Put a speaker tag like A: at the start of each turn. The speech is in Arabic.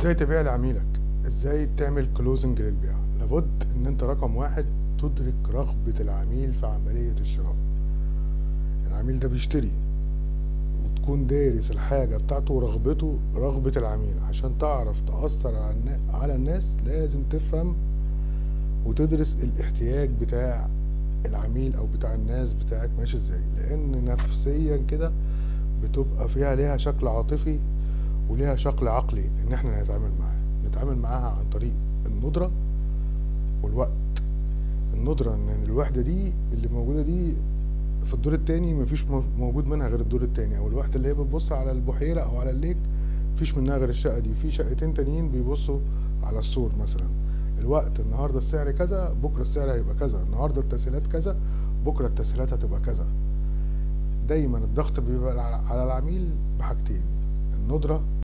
A: ازاي تبيع لعميلك؟ ازاي تعمل كلوزنج للبيع؟ لابد ان انت رقم واحد تدرك رغبة العميل في عملية الشراء. العميل ده بيشتري، وتكون دارس الحاجة بتاعته ورغبته رغبة العميل. عشان تعرف تأثر على الناس لازم تفهم وتدرس الاحتياج بتاع العميل او بتاع الناس بتاعك ماشي ازاي، لان نفسيا كده بتبقى فيها ليها شكل عاطفي وليها شكل عقلي ان احنا نتعامل معاها عن طريق الندرة والوقت. الندرة ان الوحدة دي اللي موجودة دي في الدور التاني مفيش موجود منها غير الدور التاني، او الوحدة اللي هي بتبص على البحيرة او على الليك مفيش منها غير الشقة دي. في شقتين تانيين بيبصوا على السور مثلا. الوقت النهاردة السعر كذا، بكرة السعر هيبقى كذا، النهاردة التسهيلات كذا، بكرة التسهيلات هتبقى كذا. دايما الضغط بيبقى على العميل بحاجتين: الندرة